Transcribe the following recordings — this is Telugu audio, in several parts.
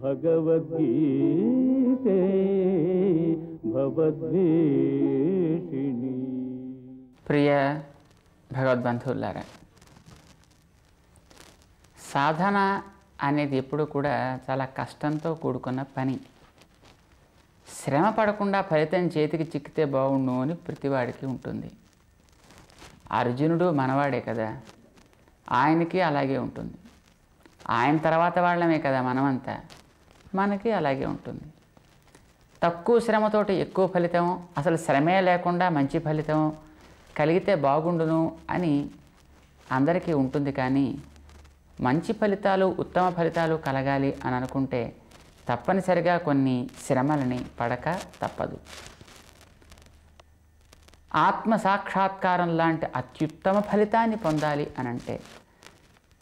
భగవద్గీతే భవద్వేషిణి. ప్రియ భగవద్బంధువులారా, సాధన అనేది ఎప్పుడు కూడా చాలా కష్టంతో కూడుకున్న పని. శ్రమ పడకుండా ఫలితం చేతికి చిక్కితే బాగుండు అని ప్రతివాడికి ఉంటుంది. అర్జునుడు మనవాడే కదా, ఆయనకి అలాగే ఉంటుంది. ఆయన తర్వాత వాళ్ళమే కదా మనమంతా, మనకి అలాగే ఉంటుంది. తక్కువ శ్రమతోటి ఎక్కువ ఫలితం, అసలు శ్రమే లేకుండా మంచి ఫలితం కలిగితే బాగుండును అని అందరికీ ఉంటుంది. కానీ మంచి ఫలితాలు, ఉత్తమ ఫలితాలు కలగాలి అని అనుకుంటే తప్పనిసరిగా కొన్ని శ్రమలని పడక తప్పదు. ఆత్మ సాక్షాత్కారం లాంటి అత్యుత్తమ ఫలితాన్ని పొందాలి అనంటే,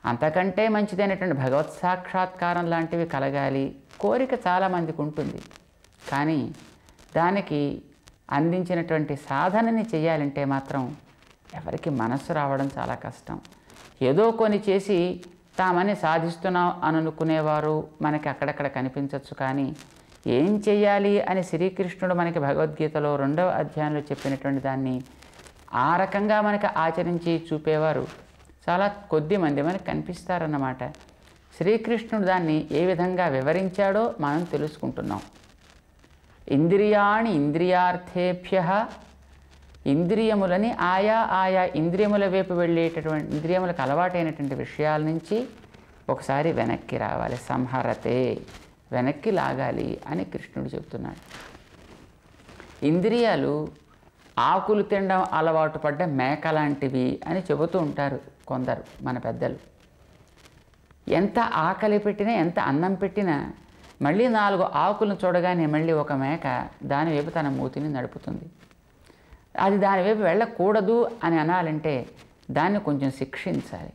అంతకంటే మంచిదైనటువంటి భగవత్ సాక్షాత్కారం లాంటివి కలగాలి కోరిక చాలామందికి ఉంటుంది. కానీ దానికి అందించినటువంటి సాధనని చేయాలంటే మాత్రం ఎవరికి మనస్సు రావడం చాలా కష్టం. ఏదో కొన్ని చేసి తామని సాధిస్తున్నాం అని అనుకునేవారు మనకి అక్కడక్కడ కనిపించవచ్చు. కానీ ఏం చెయ్యాలి అని శ్రీకృష్ణుడు మనకి భగవద్గీతలో 2వ అధ్యాయంలో చెప్పినటువంటి దాన్ని ఆ రకంగా మనకి ఆచరించి చూపేవారు చాలా కొద్ది మంది మనకు కనిపిస్తారన్నమాట. శ్రీకృష్ణుడు దాన్ని ఏ విధంగా వివరించాడో మనం తెలుసుకుంటున్నాం. ఇంద్రియాణి ఇంద్రియార్థేభ్యః, ఇంద్రియములని ఆయా ఇంద్రియముల వైపు వెళ్ళేటటువంటి, ఇంద్రియములకు అలవాటైనటువంటి విషయాల నుంచి ఒకసారి వెనక్కి రావాలి. సంహరతే, వెనక్కి లాగాలి అని కృష్ణుడు చెప్తున్నాడు. ఇంద్రియాలు ఆకులు తినడం అలవాటు పడ్డ మేక లాంటివి అని చెబుతూ ఉంటారు కొందరు మన పెద్దలు. ఎంత ఆకలి పెట్టినా, ఎంత అన్నం పెట్టినా మళ్ళీ 4 ఆకులను చూడగానే మళ్ళీ ఒక మేక దానివైపు తన మూతిని నడుపుతుంది. అది దానివైపు వెళ్ళకూడదు అని అనాలంటే దాన్ని కొంచెం శిక్షించాలి.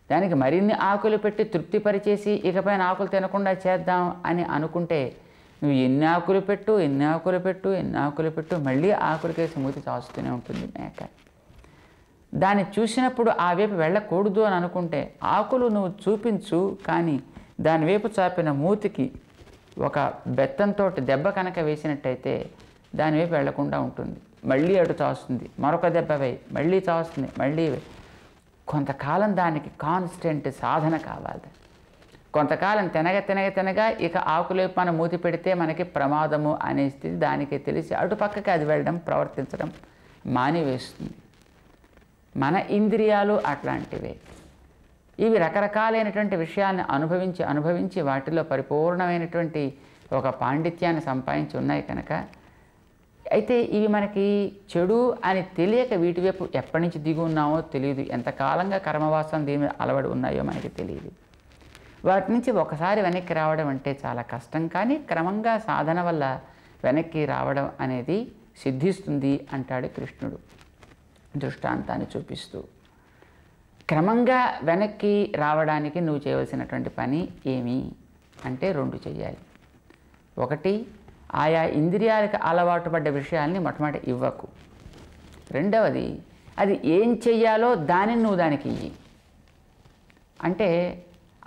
దానికి మరిన్ని ఆకులు పెట్టి తృప్తిపరిచేసి ఇకపైన ఆకులు తినకుండా చేద్దాం అని అనుకుంటే నువ్వు ఎన్ని ఆకులు పెట్టు మళ్ళీ ఆకులకేసి మూతి చాస్తూనే ఉంటుంది మేక. దాన్ని చూసినప్పుడు ఆ వైపు వెళ్ళకూడదు అని అనుకుంటే ఆకులు నువ్వు చూపించు, కానీ దానివైపు చాపిన మూతికి ఒక బెత్తంతో దెబ్బ కనుక వేసినట్టయితే దానివైపు వెళ్లకుండా ఉంటుంది. మళ్ళీ అటు చాస్తుంది, మరొక దెబ్బ వేయి, మళ్ళీ చాస్తుంది, మళ్ళీ కొంతకాలం దానికి కాన్స్టెంట్ సాధన కావాలి. కొంతకాలం తినగా ఇక ఆకులేపు మనం మూతి పెడితే మనకి ప్రమాదము అనే స్థితి దానికి తెలిసి అటుపక్కకి అది వెళ్ళడం, ప్రవర్తించడం మానివేస్తుంది. మన ఇంద్రియాలు అట్లాంటివే. ఇవి రకరకాలైనటువంటి విషయాన్ని అనుభవించి వాటిలో పరిపూర్ణమైనటువంటి ఒక పాండిత్యాన్ని సంపాదించి ఉన్నాయి కనుక, అయితే ఇవి మనకి చెడు అని తెలియక వీటి వైపు ఎప్పటి నుంచి దిగి ఉన్నామో తెలియదు. ఎంతకాలంగా కర్మవాసం దీని మీద అలవడి ఉన్నాయో మనకి తెలియదు. వాటి నుంచి ఒకసారి వెనక్కి రావడం అంటే చాలా కష్టం. కానీ క్రమంగా సాధన వల్ల వెనక్కి రావడం అనేది సిద్ధిస్తుంది అంటాడు కృష్ణుడు దృష్టాంతాన్ని చూపిస్తూ. క్రమంగా వెనక్కి రావడానికి నువ్వు చేయవలసినటువంటి పని ఏమి అంటే 2 చెయ్యాలి. ఒకటి, ఆయా ఇంద్రియాలకు అలవాటు పడ్డ విషయాల్ని మొట్టమొదటి ఇవ్వకు. రెండవది, అది ఏం చెయ్యాలో దానిని నువ్వు దానికి ఇయ్యి. అంటే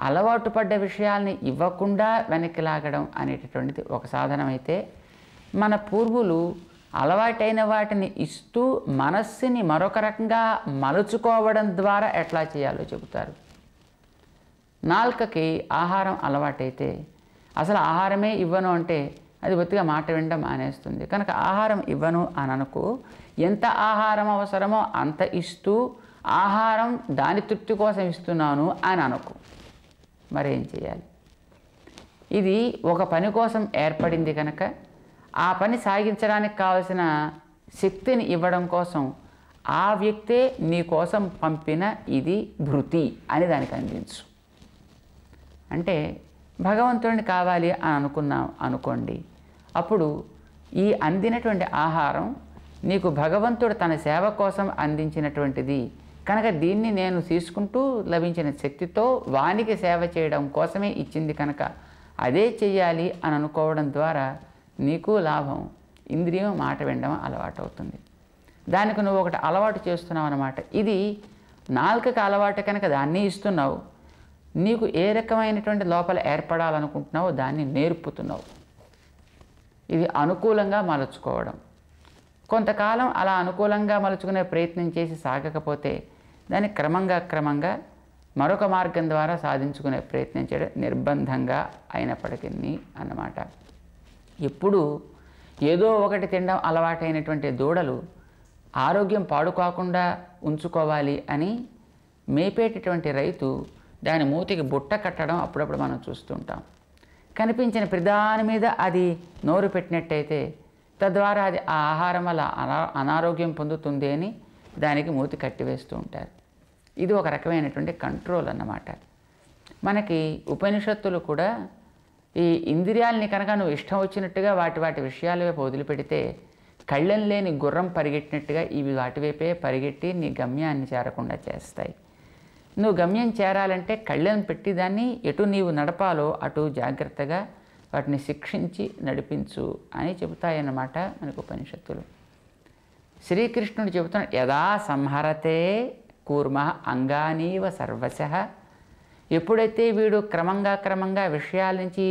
అలవాటు పడ్డ విషయాల్ని ఇవ్వకుండా వెనక్కి లాగడం అనేటటువంటిది ఒక సాధనమైతే, మన పూర్వులు అలవాటైన వాటిని ఇస్తూ మనస్సుని మరొక రకంగా మలుచుకోవడం ద్వారా ఎట్లా చేయాలో చెబుతారు. నాలుకకి ఆహారం అలవాటైతే అసలు ఆహారమే ఇవ్వను అంటే అది బొత్తిగా మాట వినడం మానేస్తుంది. కనుక ఆహారం ఇవ్వను అని అనుకో, ఎంత ఆహారం అవసరమో అంత ఇస్తూ ఆహారం దాని తృప్తి కోసం ఇస్తున్నాను అని అనుకో. మరేం చేయాలి? ఇది ఒక పని కోసం ఏర్పడింది కనుక ఆ పని సాగించడానికి కావలసిన శక్తిని ఇవ్వడం కోసం ఆ వ్యక్తే నీ కోసం పంపిన ఇది భృతి అని దానికి అందించు. అంటే భగవంతుడిని కావాలి అని అనుకున్నాం అనుకోండి, అప్పుడు ఈ అందినటువంటి ఆహారం నీకు భగవంతుడు తన సేవ కోసం అందించినటువంటిది కనుక దీన్ని నేను తీసుకుంటూ లభించిన శక్తితో వానికి సేవ చేయడం కోసమే ఇచ్చింది కనుక అదే చెయ్యాలి అని అనుకోవడం ద్వారా నీకు లాభం. ఇంద్రియం మాట వినడం అలవాటు అవుతుంది. దానికి నువ్వు ఒకటి అలవాటు చేస్తున్నావు అన్నమాట. ఇది నాలుకకి అలవాటు కనుక దాన్ని ఇస్తున్నావు. నీకు ఏ రకమైనటువంటి లోపల ఏర్పడాలనుకుంటున్నావో దాన్ని నేర్పుతున్నావు. ఇది అనుకూలంగా మలుచుకోవడం. కొంతకాలం అలా అనుకూలంగా మలుచుకునే ప్రయత్నం చేసి సాగకపోతే దాన్ని క్రమంగా మరొక మార్గం ద్వారా సాధించుకునే ప్రయత్నం చేయడం నిర్బంధంగా అయినప్పటికీ అన్నమాట. ఎప్పుడు ఏదో ఒకటి తినడం అలవాటైనటువంటి దూడలు ఆరోగ్యం పాడు కాకుండా ఉంచుకోవాలి అని మేపేటటువంటి రైతు దాని మూతికి బుట్ట కట్టడం అప్పుడప్పుడు మనం చూస్తుంటాం. కనిపించిన ప్రధాని మీద అది నోరు పెట్టినట్టయితే తద్వారా అది ఆ ఆహారం వల్ల అనారోగ్యం పొందుతుంది అని దానికి మూతి కట్టివేస్తూ ఉంటారు. ఇది ఒక రకమైనటువంటి కంట్రోల్ అన్నమాట. మనకి ఉపనిషత్తులు కూడా ఈ ఇంద్రియాలని కనుక నువ్వు ఇష్టం వచ్చినట్టుగా వాటి విషయాల వైపు వదిలిపెడితే కళ్ళెం లేని గుర్రం పరిగెట్టినట్టుగా ఇవి వాటివైపే పరిగెట్టి నీ గమ్యాన్ని చేరకుండా చేస్తాయి. నువ్వు గమ్యం చేరాలంటే కళ్ళెం పెట్టి దాన్ని ఎటు నీవు నడపాలో అటు జాగ్రత్తగా వాటిని శిక్షించి నడిపించు అని చెబుతాయన్నమాట మనకు ఉపనిషత్తులు. శ్రీకృష్ణుడు చెబుతున్నాడు, యదా సంహరతే కూర్మ అంగానీవ సర్వశః. ఎప్పుడైతే వీడు క్రమంగా విషయాల నుంచి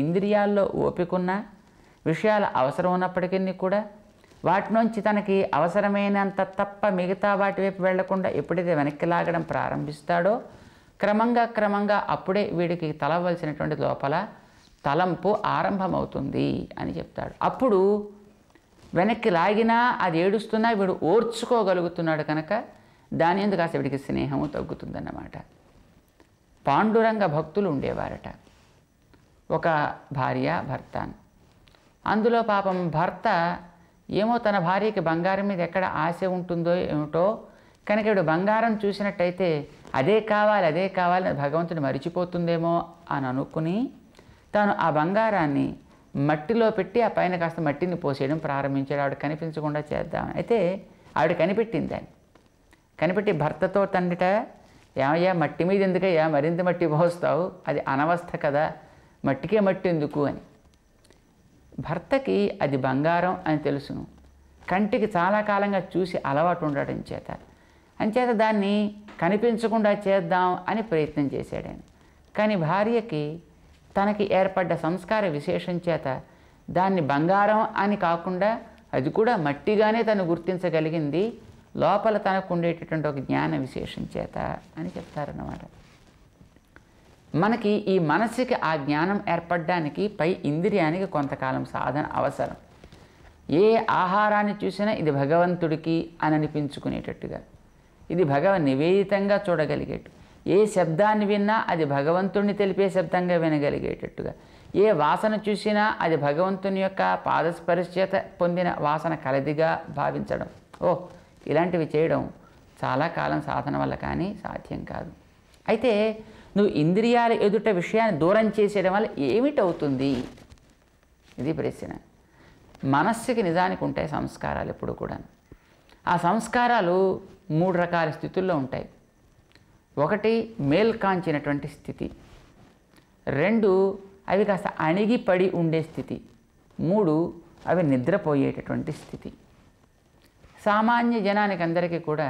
ఇంద్రియాల్లో ఓపికన్నా విషయాలు అవసరం ఉన్నప్పటికీ కూడా వాటి నుంచి తనకి అవసరమైనంత తప్ప మిగతా వాటి వైపు వెళ్లకుండా ఎప్పుడైతే వెనక్కి లాగడం ప్రారంభిస్తాడో క్రమంగా అప్పుడే వీడికి తలవలసినటువంటి లోపల తలంపు ఆరంభమవుతుంది అని చెప్తాడు. అప్పుడు వెనక్కి లాగినా అది ఏడుస్తున్నా వీడు ఓర్చుకోగలుగుతున్నాడు కనుక దాని ఎందుకు కాస్త వీడికి స్నేహము తగ్గుతుందన్నమాట. పాండురంగ భక్తులు ఉండేవారట. ఒక భార్య భర్త. అందులో పాపం భర్త ఏమో తన భార్యకి బంగారం మీద ఎక్కడ ఆశ ఉంటుందో ఏమిటో కనుక వీడు బంగారం చూసినట్టయితే అదే కావాలి భగవంతుడు మరిచిపోతుందేమో అని అనుకుని తాను ఆ బంగారాన్ని మట్టిలో పెట్టి ఆ పైన కాస్త మట్టిని పోసేయడం ప్రారంభించాడు. ఆవిడ కనిపించకుండా చేద్దామని. అయితే ఆవిడ కనిపెట్టింది దాన్ని. కనిపెట్టి భర్తతో తండ్రిట, ఏమయ్యా మట్టి మీద ఎందుకయ్యా మరింత మట్టి పోస్తావు, అది అనవస్థ కదా, మట్టికే మట్టి ఎందుకు అని. భర్తకి అది బంగారం అని తెలుసును, కంటికి చాలా కాలంగా చూసి అలవాటు ఉండడం చేత అంచేత దాన్ని కనిపించకుండా చేద్దాం అని ప్రయత్నం చేశాడు ఆయన. కానీ భార్యకి తనకి ఏర్పడ్డ సంస్కార విశేషం చేత దాన్ని బంగారం అని కాకుండా అది కూడా మట్టిగానే తను గుర్తించగలిగింది, లోపల తనకు ఉండేటటువంటి ఒక జ్ఞాన విశేషం చేత అని చెప్తారన్నమాట. మనకి ఈ మనసుకి ఆ జ్ఞానం ఏర్పడడానికి పై ఇంద్రియానికి కొంతకాలం సాధన అవసరం. ఏ ఆహారాన్ని చూసినా ఇది భగవంతుడికి అని అనిపించుకునేటట్టుగా, ఇది భగవన్ నివేదితంగా చూడగలిగేట్టు, ఏ శబ్దాన్ని విన్నా అది భగవంతుడిని తెలిపే శబ్దంగా వినగలిగేటట్టుగా, ఏ వాసన చూసినా అది భగవంతుని యొక్క పాదస్పర్శ చేత పొందిన వాసన కలదిగా భావించడం, ఇలాంటివి చేయడం చాలా కాలం సాధన వల్ల కానీ సాధ్యం కాదు. అయితే నువ్వు ఇంద్రియాల ఎదుట విషయాన్ని దూరం చేసేయడం వల్ల ఏమిటవుతుంది, ఇది ప్రశ్న. మనస్సుకి నిజానికి ఉంటాయి సంస్కారాలు ఎప్పుడు కూడా. ఆ సంస్కారాలు 3 రకాల స్థితుల్లో ఉంటాయి. 1 మేల్కాంచినటువంటి స్థితి, 2 అవి కాస్త అణిగిపడి ఉండే స్థితి, 3 అవి నిద్రపోయేటటువంటి స్థితి. సామాన్య జనానికి అందరికీ కూడా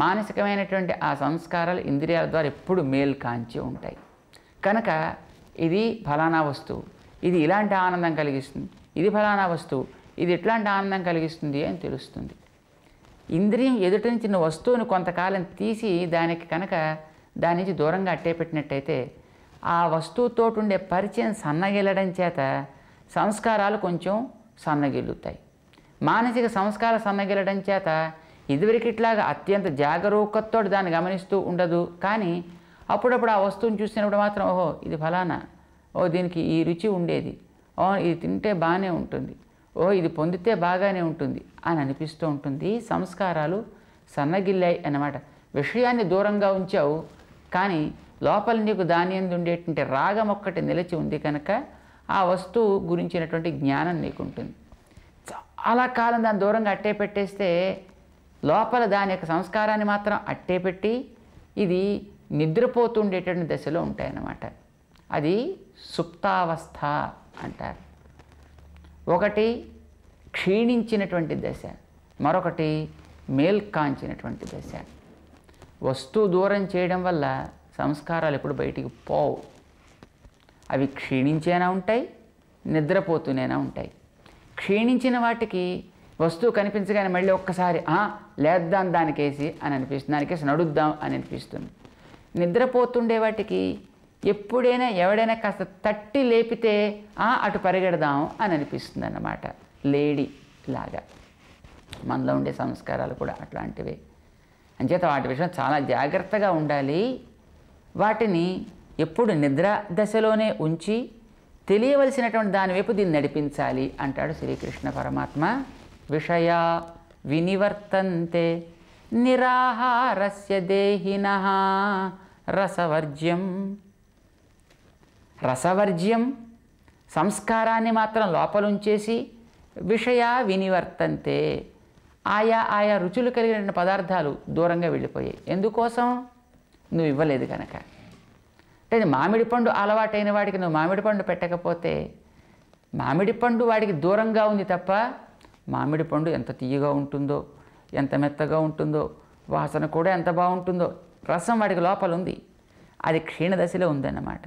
మానసికమైనటువంటి ఆ సంస్కారాలు ఇంద్రియాల ద్వారా ఎప్పుడు మేల్కాంచి ఉంటాయి కనుక ఇది ఫలానా వస్తువు, ఇది ఇలాంటి ఆనందం కలిగిస్తుంది, ఇది ఫలానా వస్తువు, ఇది ఎట్లాంటి ఆనందం కలిగిస్తుంది అని తెలుస్తుంది. ఇంద్రియం ఎదుటి నుంచి వస్తువును కొంతకాలం తీసి దానికి కనుక దాని నుంచి దూరంగా అట్టేపెట్టినట్టయితే ఆ వస్తువుతో ఉండే పరిచయం సన్నగిల్లడం చేత సంస్కారాలు కొంచెం సన్నగిల్లుతాయి. మానసిక సంస్కారం సన్నగిల్లడం చేత ఇదివరకు ఇట్లాగా అత్యంత జాగరూకతతో దాన్ని గమనిస్తూ ఉండదు. కానీ అప్పుడప్పుడు ఆ వస్తువుని చూసినప్పుడు మాత్రం ఇది ఫలానా, దీనికి ఈ రుచి ఉండేది, ఇది తింటే బాగానే ఉంటుంది, ఇది పొందితే బాగానే ఉంటుంది అని అనిపిస్తూ ఉంటుంది. సంస్కారాలు సన్నగిల్లాయి అన్నమాట. విషయాన్ని దూరంగా ఉంచావు కానీ లోపల నీకు దాని యందు ఉండేటువంటి రాగం ఒక్కటి నిలిచి ఉంది కనుక ఆ వస్తువు గురించినటువంటి జ్ఞానం నీకు ఉంటుంది. చాలా కాలం దాన్ని దూరంగా అట్టే పెట్టేస్తే లోపల దాని యొక్క సంస్కారాన్ని మాత్రం అట్టే పెట్టి ఇది నిద్రపోతుండేటువంటి దశలో ఉంటాయన్నమాట. అది సుప్తావస్థ అంటారు. 1 క్షీణించినటువంటి దశ, మరొకటి మేల్కాంచినటువంటి దశ. వస్తువు దూరం చేయడం వల్ల సంస్కారాలు ఎప్పుడు బయటికి పోవు. అవి క్షీణించేనా ఉంటాయి, నిద్రపోతూనేనా ఉంటాయి. క్షీణించిన వాటికి వస్తువు కనిపించగానే మళ్ళీ ఒక్కసారి లేద్దాం దానికేసి అని అనిపిస్తుంది, దానికేసి నడుద్దాం అని అనిపిస్తుంది. నిద్రపోతుండే వాటికి ఎప్పుడైనా ఎవడైనా కాస్త తట్టి లేపితే అటు పరిగెడదాం అని అనిపిస్తుంది అన్నమాట. లేడీ లాగా మనలో ఉండే సంస్కారాలు కూడా అట్లాంటివే. అంచేత వాటి విషయం చాలా జాగ్రత్తగా ఉండాలి. వాటిని ఎప్పుడు నిద్ర దశలోనే ఉంచి తెలియవలసినటువంటి దాని వైపు దీన్ని నడిపించాలి అంటాడు శ్రీకృష్ణ పరమాత్మ. విషయ వినివర్తంతే నిరాహారస్య దేహినః రసవర్జ్యం. రసవర్జ్యం సంస్కారాన్ని మాత్రం లోపలుంచేసి విషయ వినివర్తంతే ఆయా రుచులు కలిగిన పదార్థాలు దూరంగా వెళ్ళిపోయాయి. ఎందుకోసం? నువ్వు ఇవ్వలేదు కనుక. అంటే మామిడి పండు అలవాటైన వాడికి నువ్వు మామిడి పండు పెట్టకపోతే మామిడి పండు వాడికి దూరంగా ఉంది తప్ప మామిడి పండు ఎంత తీయగా ఉంటుందో, ఎంత మెత్తగా ఉంటుందో, వాసన కూడా ఎంత బాగుంటుందో, రసం వాడికి లోపల ఉంది. అది క్షీణదశలో ఉందన్నమాట.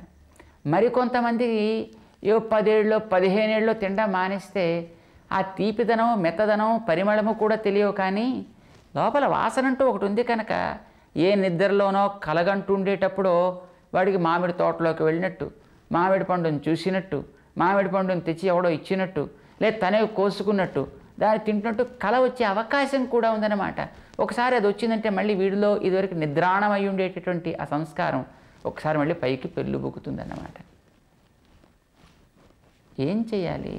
మరికొంతమందికి 10 ఏళ్ళలో 15 ఏళ్ళలో తినడం మానేస్తే ఆ తీపిదనం, మెత్తదనం, పరిమళము కూడా తెలియవు. కానీ లోపల వాసన అంటూ ఒకటి ఉంది కనుక ఏ నిద్రలోనో కలగంటుండేటప్పుడో వాడికి మామిడి తోటలోకి వెళ్ళినట్టు, మామిడి పండుని చూసినట్టు, మామిడి పండుని తెచ్చి ఎవడో ఇచ్చినట్టు, లేదా తనే కోసుకున్నట్టు, దాన్ని తింటున్నట్టు కల వచ్చే అవకాశం కూడా ఉందన్నమాట. ఒకసారి అది వచ్చిందంటే మళ్ళీ వీడిలో ఇదివరకు నిద్రాణమై ఉండేటటువంటి ఆ సంస్కారం ఒకసారి మళ్ళీ పైకి పెళ్ళుబుకుతుందన్నమాట. ఏం చేయాలి?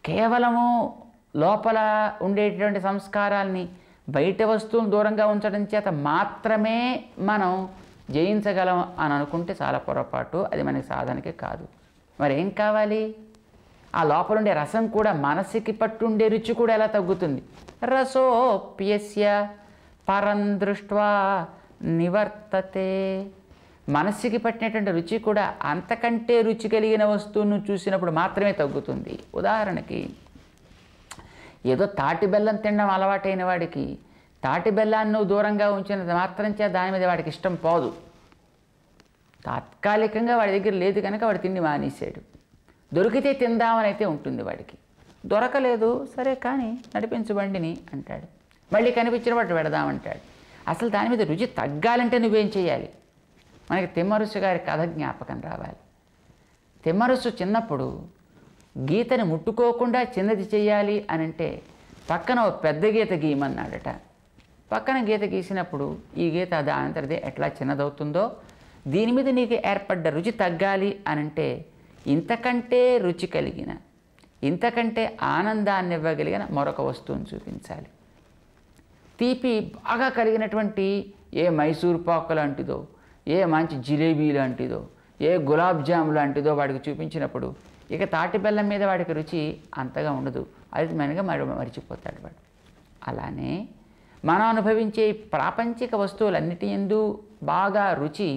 కేవలము లోపల ఉండేటటువంటి సంస్కారాల్ని బయట వస్తువులు దూరంగా ఉంచడం చేత మాత్రమే మనం జయించగలం అని అనుకుంటే చాలా పొరపాటు. అది మనకి సాధనకే కాదు. మరి ఏం కావాలి? ఆ లోపల ఉండే రసం కూడా, మనసుకి పట్టుండే రుచి కూడా ఎలా తగ్గుతుంది? రసోప్యస్య పరం దృష్ట్వా నివర్తతే. మనస్సుకి పట్టినటువంటి రుచి కూడా అంతకంటే రుచి కలిగిన వస్తువును చూసినప్పుడు మాత్రమే తగ్గుతుంది. ఉదాహరణకి ఏదో తాటి బెల్లం తినడం అలవాటైన వాడికి తాటి బెల్లాన్ని నువ్వు దూరంగా ఉంచినంత మాత్రం చేత దాని మీద వాడికి ఇష్టం పోదు. తాత్కాలికంగా వాడి దగ్గర లేదు కనుక వాడు తిండి మానేశాడు. దొరికితే తిందామని అయితే ఉంటుంది వాడికి. దొరకలేదు, సరే కానీ నడిపించు బండిని అంటాడు. మళ్ళీ కనిపించిన వాడు పెడదామంటాడు. అసలు దాని మీద రుచి తగ్గాలంటే నువ్వేం చేయాలి? మనకి తిమ్మరుసు గారి కథ జ్ఞాపకం రావాలి. తిమ్మరుసు చిన్నప్పుడు గీతని ముట్టుకోకుండా చిన్నది చేయాలి అని అంటే పక్కన ఓ పెద్ద గీత గీయమన్నాడట. పక్కన గీత గీసినప్పుడు ఈ గీత దానంతటిదే ఎట్లా చిన్నదవుతుందో, దీని మీద నీకు ఏర్పడ్డ రుచి తగ్గాలి అనంటే ఇంతకంటే రుచి కలిగిన, ఇంతకంటే ఆనందాన్ని ఇవ్వగలిగిన మరొక వస్తువును చూపించాలి. తీపి బాగా కలిగినటువంటి ఏ మైసూర్ పాకు లాంటిదో, ఏ మంచి జిలేబీ లాంటిదో, ఏ గులాబ్ జామ్ లాంటిదో వాడికి చూపించినప్పుడు ఇక తాటి బెల్లం మీద వాడికి రుచి అంతగా ఉండదు. అది మనగా మరిచిపోతాడు వాడు. అలానే మనం అనుభవించే ప్రాపంచిక వస్తువులన్నిటి యందు బాగా రుచి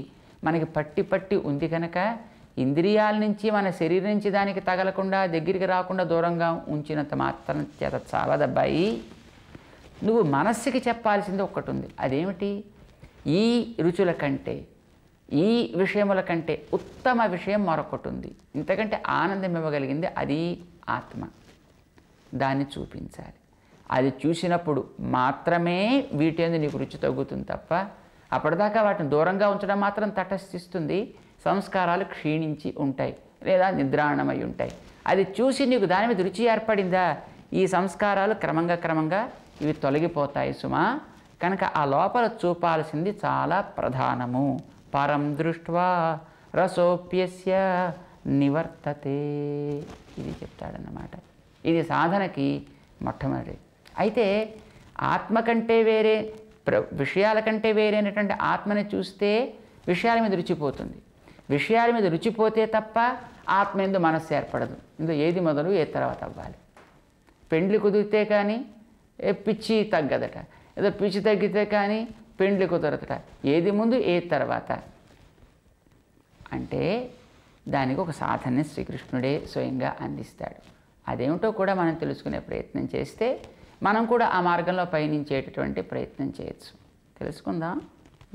మనకి పట్టి ఉంది కనుక ఇంద్రియాల నుంచి, మన శరీరం నుంచి దానికి తగలకుండా, దగ్గరికి రాకుండా దూరంగా ఉంచినంత మాత్రం చేత చాలదబ్బాయి. నువ్వు మనస్సుకి చెప్పాల్సింది ఒక్కటి ఉంది. అదేమిటి? ఈ రుచుల కంటే, ఈ విషయముల కంటే ఉత్తమ విషయం మరొకటి ఉంది, ఇంతకంటే ఆనందం ఇవ్వగలిగింది, అది ఆత్మ. దాన్ని చూపించాలి. అది చూసినప్పుడు మాత్రమే వీటి యందు నీకు రుచి తగ్గుతుంది తప్ప అప్పటిదాకా వాటిని దూరంగా ఉంచడం మాత్రం తటస్థిస్తుంది. సంస్కారాలు క్షీణించి ఉంటాయి లేదా నిద్రాణమై ఉంటాయి. అది చూసి నీకు దాని మీద రుచి ఏర్పడిందా, ఈ సంస్కారాలు క్రమంగా ఇవి తొలగిపోతాయి సుమా. కనుక ఆ లోపల చూపాల్సింది చాలా ప్రధానము. పరం దృష్ట్వా రసోప్యస్య నివర్తతే, ఇది చెప్తాడన్నమాట. ఇది సాధనకి మొట్టమొదటి. అయితే ఆత్మ కంటే వేరే, విషయాల కంటే వేరైనటువంటి ఆత్మని చూస్తే విషయాల మీద రుచిపోతుంది. విషయాల మీద రుచిపోతే తప్ప ఆత్మ ఎందు మనస్సు ఏర్పడదు. ఇందులో ఏది మొదలు ఏ తర్వాత అవ్వాలి. పెండ్లి కుదిరితే కానీ పిచ్చి తగ్గదట, ఏదో పిచ్చి తగ్గితే కానీ పెండ్లి కుదరదట. ఏది ముందు ఏది తర్వాత అంటే దానికి ఒక సాధనని శ్రీకృష్ణుడే స్వయంగా అందిస్తాడు. అదేమిటో కూడా మనం తెలుసుకునే ప్రయత్నం చేస్తే మనం కూడా ఆ మార్గంలో పయనించేటటువంటి ప్రయత్నం చేయొచ్చు. తెలుసుకుందాం.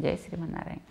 జై శ్రీమన్నారాయణ.